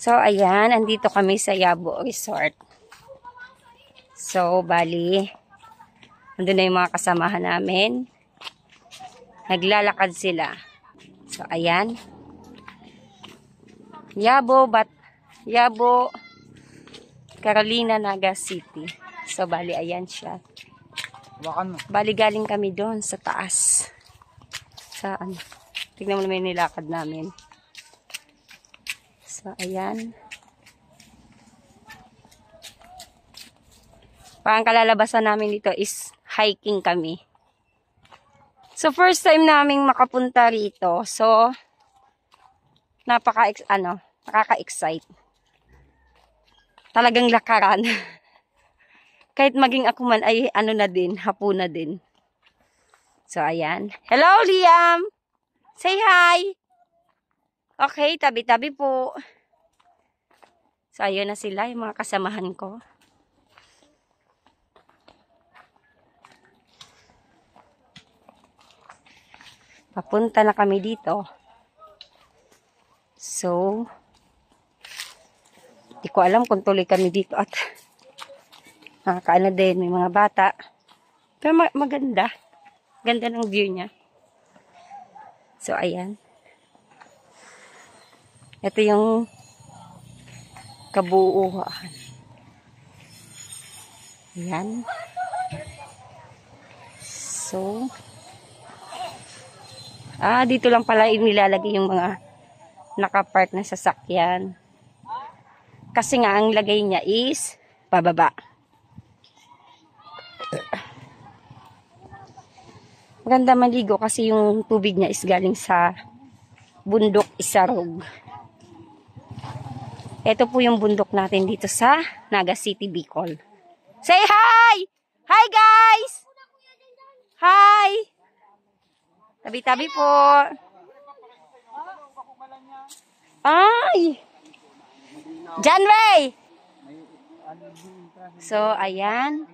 So, ayan, andito kami sa Yabo Resort. So, bali, andun na yung mga kasamahan namin. Naglalakad sila. So, ayan. Yabo, Carolina, Naga City. So, bali, ayan siya. Bali, galing kami doon sa taas. Sa, ano, tignan mo naman yung nilakad namin. So, ayan. Parang kalalabasan namin dito is hiking kami. So, first time naming makapunta rito. So, nakaka-excite. Talagang lakaran. Kahit maging ako man ay hapon na din. So, ayan. Hello, Liam! Say hi! Okay, tabi-tabi po. So, ayun na sila, yung mga kasamahan ko. Papunta na kami dito. So, di ko alam kung tuloy kami dito at nakakaano din, may mga bata. Pero maganda. Ganda ng view niya. So, ayan. Ito yung kabuuan. Ayan. So, dito lang pala inilalagay yung mga nakapark na sasakyan. Kasi nga, ang lagay niya is pababa. Maganda maligo kasi yung tubig niya is galing sa bundok Isarog. Ito po yung bundok natin dito sa Naga City, Bicol. Say hi! Hi guys! Hi! Tabi-tabi po. Ay! Janway! So, ayan.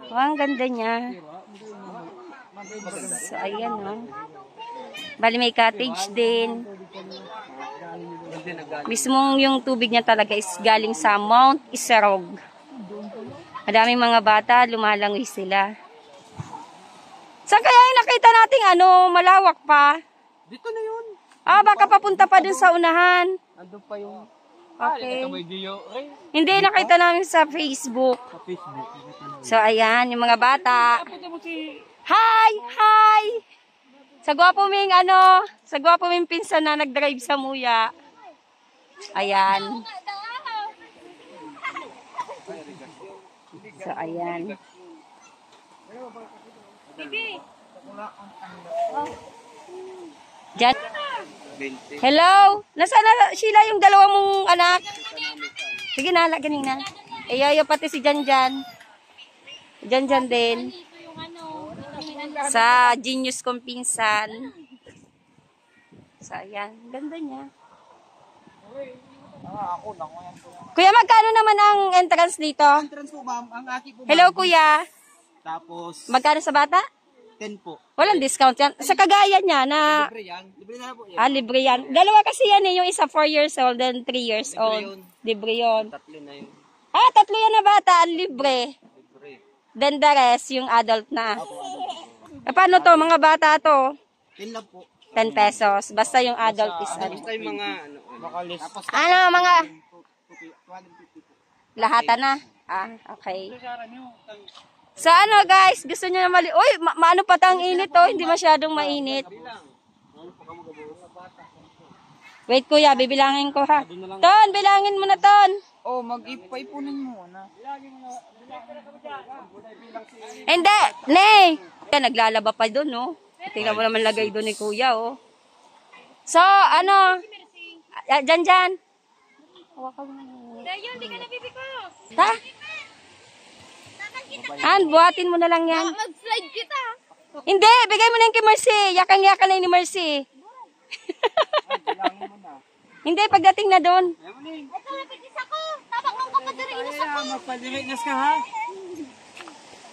Oh, ang ganda niya. So, ayan, no. Bali, may cottage din. Mismong yung tubig niya talaga is galing sa Mount Isarog. Madaming mga bata, lumalangoy sila. Saan kaya yung nakita nating malawak pa? Dito na yun. Baka papunta pa dun sa unahan. Andun pa yung... Okay. Ito may diyo. Hindi, nakita namin sa Facebook. Sa Facebook. So, ayan, yung mga bata. Hi! Hi! Sa gwapo ming pinsan na nag-drive sa Muya. Ayan. So, ayan. Diyan. Hello? Nasaan na Sheila yung dalawa mong anak? Sige na, ganing na. Yayo pati si Janjan. Janjan din. Sa Genius kong pinsan. So, ayan. Ganda niya. Kuya, magkano naman ang entrance dito? Entrance po, ma'am. Ang aki po, ma'am. Hello, kuya. Tapos... Magkano sa bata? 10 po. Walang discount yan. Sa kagaya niya na... Libre yan. Libre na po yan. Libre yan. Dalawa kasi yan eh. Yung isa 4 years old and 3 years old. Libre yun. Tatlo na yun. Tatlo yan na bata. Ang libre. Libre. Then the rest, yung adult na. Paano to? Mga bata to? 10 lang po. 10 pesos. Basta yung adult is Basta yung mga... Bakalis. mga... Lahata na. Okay. So guys, gusto nyo na uy, maano pa tang init hindi masyadong mainit. Wait kuya, bibilangin ko ha. Ton, bilangin mo na Ton. Mag-ipay-punin mo na. Hindi, ne. Naglalaba pa doon, no. Tingnan mo naman lagay doon ni kuya, oh. So, Janjan. Hawakan mo. Dayon, di ka nabibiko. Ta? Buhatin mo na lang yan. Mag-slide kita. Hindi, bigay mo na yung kay Mercy. Yakang-yakan na ni Mercy. Hindi, pagdating na doon. Ito, napitis ako. Tabak mong kapadiriinas ako. Magpadiriinas ka, ha?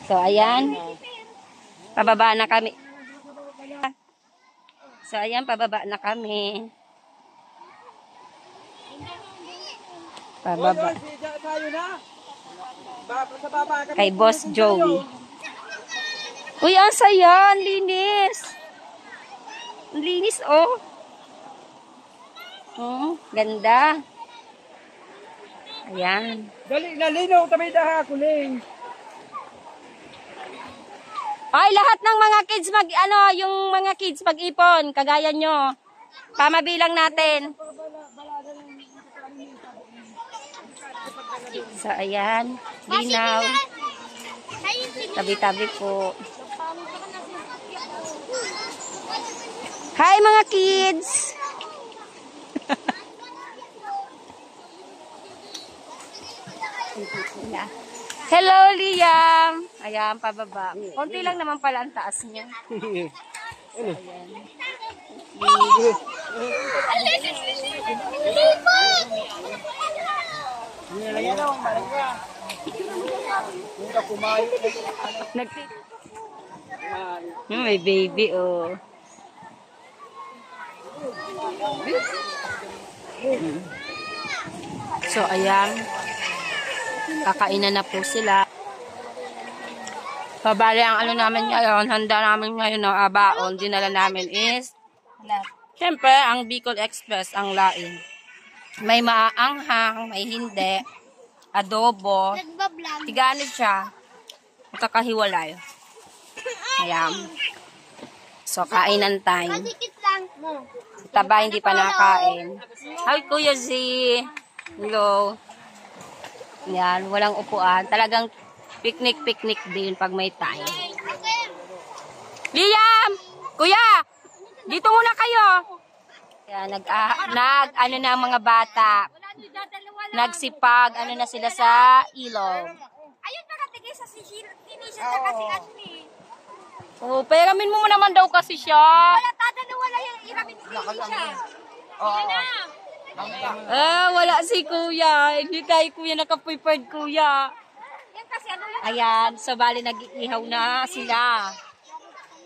So, ayan. Pababa na kami. So, ayan, pababa na kami. Pababa. Tayo na. Sa baba ka. Kay Boss Joey. Uy, ang saya. Ang linis. Ang linis, oh. Ganda. Ayan. Dali, nalinaw tabi daha kuling. Ay, lahat ng mga kids yung mga kids mag-ipon, kagaya nyo. Pamabilang natin. So, ayan. Linaw. Tabi-tabi po. Hi, mga kids! Hello, Liam! Ayan, pababa. Konti lang naman pala ang taas niya. Ayan. May baby, oh. So, ayan. Kakainan na po sila. Pabali ang ano namin ngayon, handa namin ngayon ng abaon, dinala namin is, syempre, ang Bicol Express, ang lain. May maaanghang, may hindi, adobo, Nagbablog. tigaanid siya, magkakahiwalay. Ayan. So, kainan time. Masikit lang. Taba, hindi pa nakain. Hi, Kuya Z. Hello. Yan, walang upuan. Talagang picnic din pag may time. Liam! Kuya! Dito muna kayo! Yan, ano na ang mga bata. Nagsipag, ano na sila sa ilog. Ayun, nakatigay sa sinisya na kasi Ashley. Oh, peramin mo naman daw kasi siya. Wala, wala yung iramin siya. Wala si kuya. Hindi tayo kuya naka-prepared kuya. Yan kasi ano yan. Ayan, so bali nag-iihaw na sila.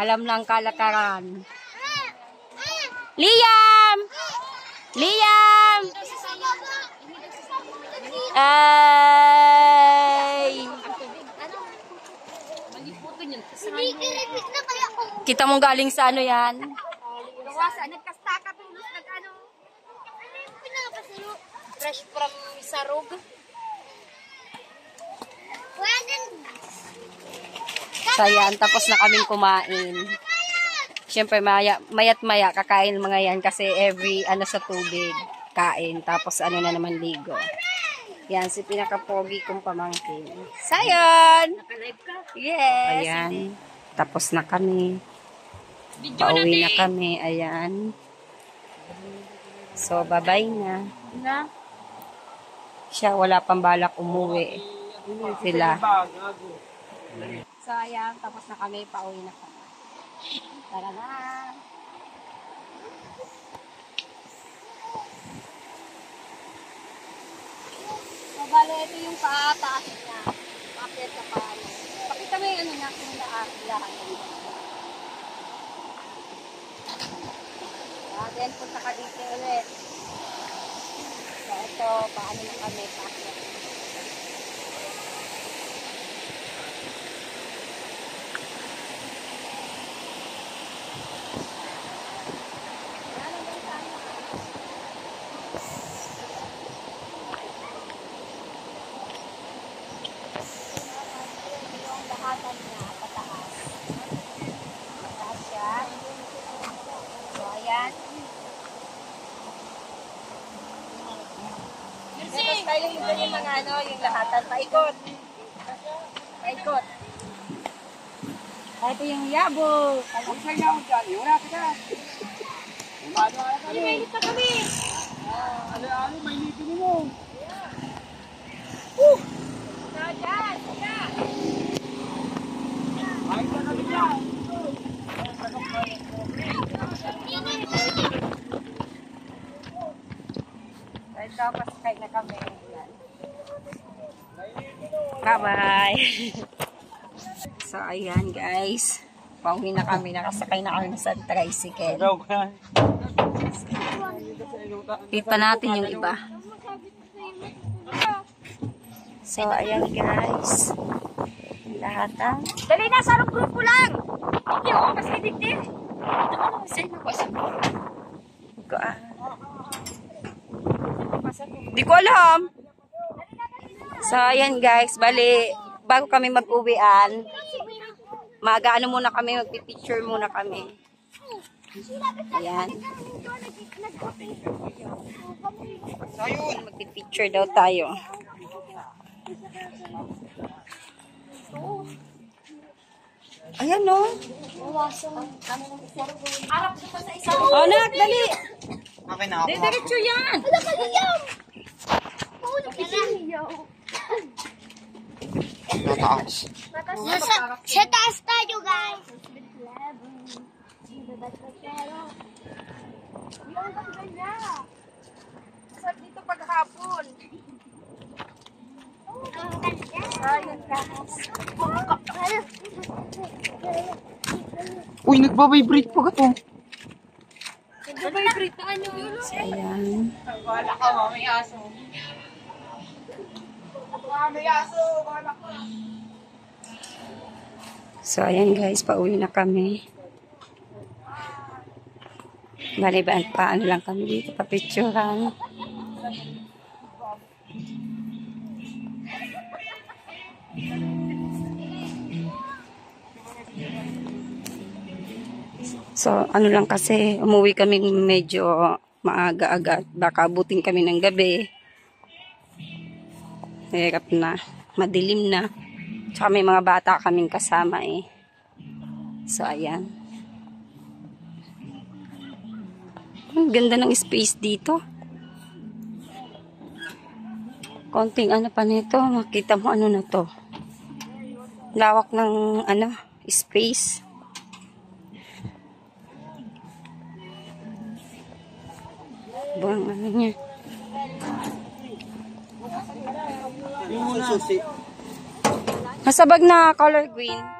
Alam na ang kalakaran. Liam! Liam! Ay! Repeat na kaya ko. Kita mong galing sa ano yan? Gawasa, nagkastaka tulos, nag-ano. Ano yung pinapasalo? Fresh from Sarog. So yan, tapos na kaming kumain. Siyempre, mayat maya kakain mga yan kasi every sa tubig kain. Tapos ano na naman ligo. Yan, si pinaka-pogi kong pamangkin. Sayon! Yes! Ayan. Tapos na kami. Pauwi na kami. Ayan. So, bye-bye na. Siya, wala pang balak umuwi. Sila. So, ayan. Tapos na kami. Pauwi na kami. Tara na! Bale, ito yung paataas niya. Bakit sa paano. Pakita mo yung ano niya kung lahat. Then, punta ka dito ulit. So, ito, paano na kami. Pakit. Yung mga yung lahatan, paikot. Paikot. Ito yung yabo. Huwag sa yaw dyan. Wala kita. Mainit na kami. Ano, may nipin mo. Dyan. Ay, ka kami dyan. Ito, pasakay na kami. Bye-bye. So, ayan guys. Pauwi na kami. Nakasakay na kami sa tricycle. Kita natin yung iba. So, ayan guys. Lahat ang... Dali na, sa grupo lang. Okay, oh, kasi dito. Di ko alam. So, ayan guys. Bali, bago kami mag-uwian, mag-ano muna kami, magpipicture muna kami. Ayan. Magpipicture daw tayo. Ayan no. Oh, nak, dali. Okay na ako. Diretso yan. Nataas. Sa taas tayo, guys. Sa dito paghapon. Uy, nagbabibrate pa ka to. Nag-vibrate na ano. Ayan. Wala ka, may aso. May aso, wala ka. So, ayan guys, pauwi na kami. Bali ba, paano lang kami dito, papicturan. So, ano lang kasi, umuwi kami medyo maaga-aga. Baka abutin kami ng gabi. Hirap na. Madilim na. Tsaka may mga bata kaming kasama eh. So, ayan. Ang ganda ng space dito. Konting ano pa nito. Makita mo ano na to. Lawak ng ano, space. Buang ano niya. Yung susi. Nasabag na color green.